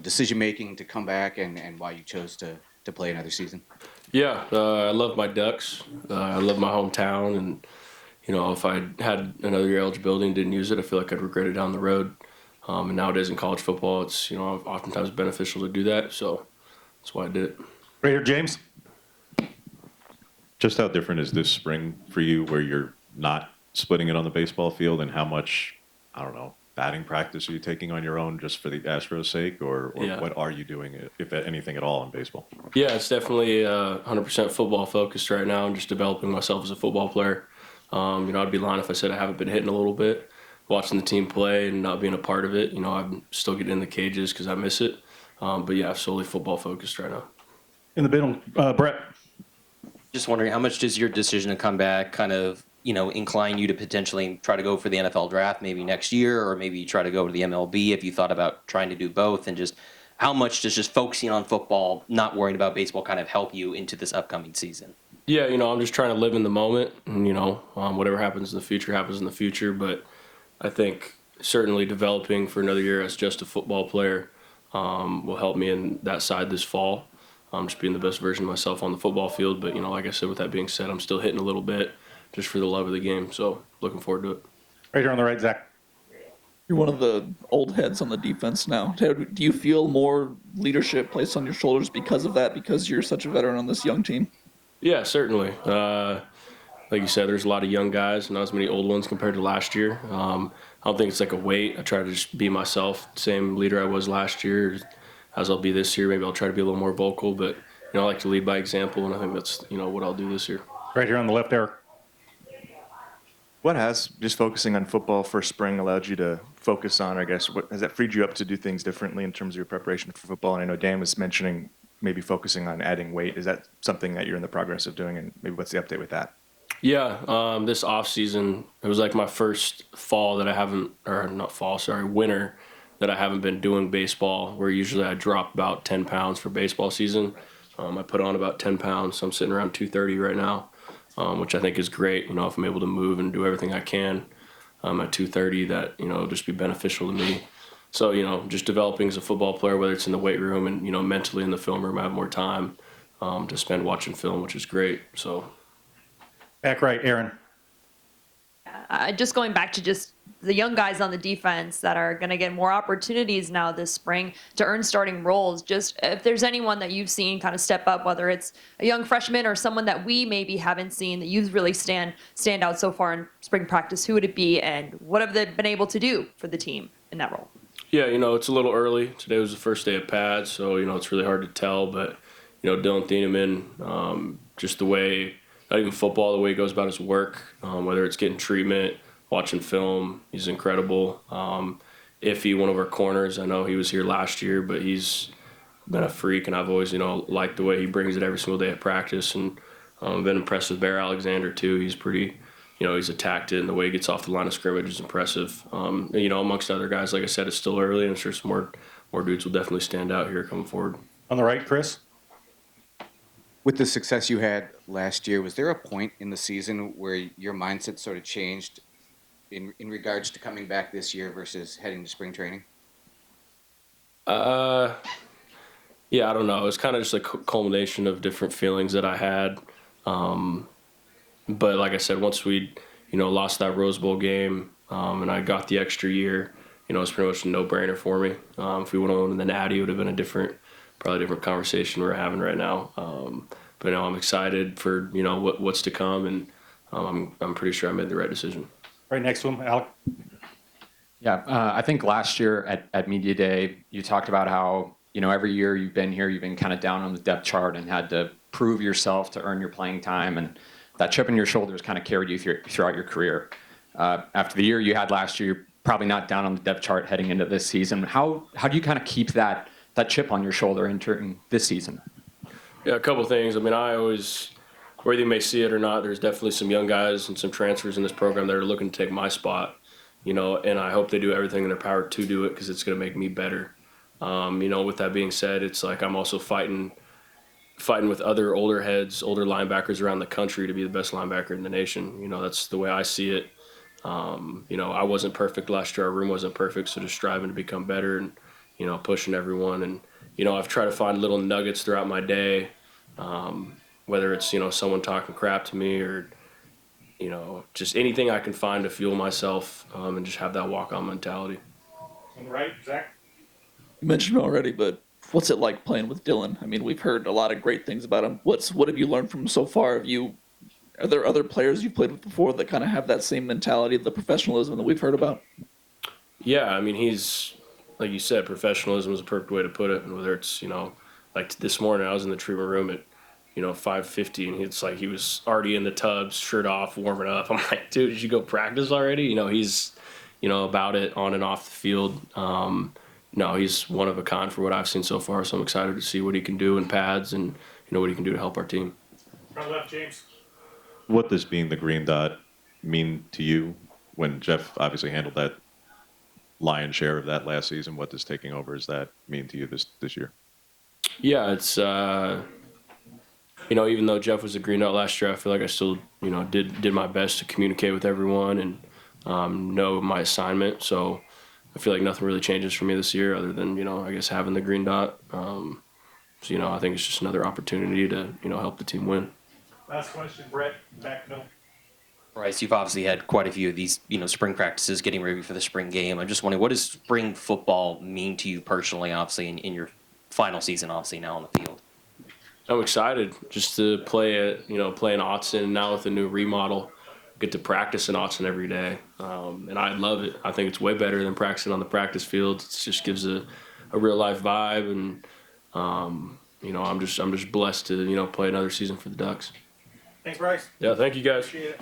decision making to come back and why you chose to play another season? Yeah, I love my Ducks. I love my hometown, and if I had another year eligibility and didn't use it, I feel like I'd regret it down the road. And nowadays in college football, it's oftentimes beneficial to do that, so that's why I did it. Raider James. Just how different is this spring for you, where you're not splitting it on the baseball field, and how much, I don't know, batting practice are you taking on your own just for the Astros' sake, or Yeah. what are you doing, if anything at all, in baseball? Yeah, it's definitely 100% football focused right now and just developing myself as a football player. I'd be lying if I said I haven't been hitting a little bit. Watching the team play and not being a part of it, I'm still getting in the cages because I miss it. But yeah, solely football focused right now. In the middle, Brett. Just wondering, how much does your decision to come back kind of, incline you to potentially try to go for the NFL draft maybe next year, or maybe try to go to the MLB if you thought about trying to do both? And just how much does just focusing on football, not worrying about baseball, kind of help you into this upcoming season? Yeah, I'm just trying to live in the moment, and whatever happens in the future happens in the future. But I think certainly developing for another year as just a football player will help me in that side this fall. Just being the best version of myself on the football field. But, like I said, with that being said, I'm still hitting a little bit just for the love of the game. So looking forward to it. Right here on the right, Zach. You're one of the old heads on the defense now. Do you feel more leadership placed on your shoulders because of that, because you're such a veteran on this young team? Yeah, certainly. Like you said, there's a lot of young guys, not as many old ones compared to last year. I don't think it's like a weight. I try to just be myself, same leader I was last year as I'll be this year. Maybe I'll try to be a little more vocal, but I like to lead by example, and I think that's what I'll do this year. Right here on the left, Eric. What has just focusing on football for spring allowed you to focus on? I guess what has that freed you up to do things differently in terms of your preparation for football? And I know Dan was mentioning maybe focusing on adding weight. Is that something that you're in the progress of doing? And maybe what's the update with that? Yeah, this off season, it was like my first fall that I haven't, or not fall, sorry, winter that I haven't been doing baseball, where usually I drop about 10 pounds for baseball season. I put on about 10 pounds, so I'm sitting around 230 right now, which I think is great. If I'm able to move and do everything I can at 230, that, will just be beneficial to me. So, just developing as a football player, whether it's in the weight room and, mentally in the film room, I have more time to spend watching film, which is great. So. Back right, Aaron. Just going back to just the young guys on the defense that are going to get more opportunities now this spring to earn starting roles. Just if there's anyone that you've seen kind of step up, whether it's a young freshman or someone that we maybe haven't seen that you've really stand out so far in spring practice, who would it be, and what have they been able to do for the team in that role? Yeah, it's a little early. Today was the first day of pads, so it's really hard to tell. But Dylan Thieneman, just the way. Not even football, the way he goes about his work, whether it's getting treatment, watching film, he's incredible. Iffy, one of our corners, I know he was here last year, but he's been a freak, and I've always, liked the way he brings it every single day at practice. And I've been impressed with Bear Alexander, too. He's pretty, he's attacked it, and the way he gets off the line of scrimmage is impressive. Amongst other guys, like I said, it's still early, and I'm sure some more dudes will definitely stand out here coming forward. On the right, Chris. With the success you had last year, was there a point in the season where your mindset sort of changed in regards to coming back this year versus heading to spring training? Yeah, I don't know. It was kind of just a culmination of different feelings that I had. But like I said, once we, lost that Rose Bowl game and I got the extra year, it was pretty much a no-brainer for me. If we would have won the Natty, it would have been probably a different conversation we're having right now. But I'm excited for what's to come, and I'm pretty sure I made the right decision. Right next to him, Alec. Yeah, I think last year at Media Day, you talked about how every year you've been here, you've been kind of down on the depth chart and had to prove yourself to earn your playing time, and that chip on your shoulders kind of carried you throughout your career. After the year you had last year, you're probably not down on the depth chart heading into this season. How do you kind of keep that chip on your shoulder entering this season? Yeah, a couple things. I mean, I always, whether you may see it or not, there's definitely some young guys and some transfers in this program that are looking to take my spot, and I hope they do everything in their power to do it because it's going to make me better. With that being said, it's like I'm also fighting with other older heads, older linebackers around the country to be the best linebacker in the nation. That's the way I see it. I wasn't perfect last year. Our room wasn't perfect, so just striving to become better and, pushing everyone. And, I've tried to find little nuggets throughout my day, whether it's, someone talking crap to me or, just anything I can find to fuel myself and just have that walk-on mentality. On the right, Zach. You mentioned it already, but what's it like playing with Dylan? I mean, we've heard a lot of great things about him. What have you learned from him so far? Are there other players you've played with before that kind of have that same mentality, the professionalism that we've heard about? Yeah, I mean, he's, like you said, professionalism is a perfect way to put it. And whether it's, like this morning, I was in the treatment room at, 5:50, and it's like he was already in the tubs, shirt off, warming up. I'm like, dude, did you go practice already? He's, about it on and off the field. No, he's one of a kind for what I've seen so far, so I'm excited to see what he can do in pads and, what he can do to help our team. Front left, James. What does being the green dot mean to you when Jeff obviously handled that lion's share of that last season? What does taking over does that mean to you this year? Yeah, it's even though Jeff was a green dot last year, I feel like I still did my best to communicate with everyone and know my assignment. So I feel like nothing really changes for me this year other than I guess having the green dot. So I think it's just another opportunity to help the team win. Last question, Brett, backfill. Bryce, you've obviously had quite a few of these, spring practices getting ready for the spring game. I'm just wondering, what does spring football mean to you personally, obviously, in your final season, obviously, now on the field? I'm excited just to play in Autzen now with a new remodel. Get to practice in Autzen every day, and I love it. I think it's way better than practicing on the practice field. It just gives a real life vibe, and I'm just blessed to play another season for the Ducks. Thanks, Bryce. Yeah, thank you guys. Appreciate it.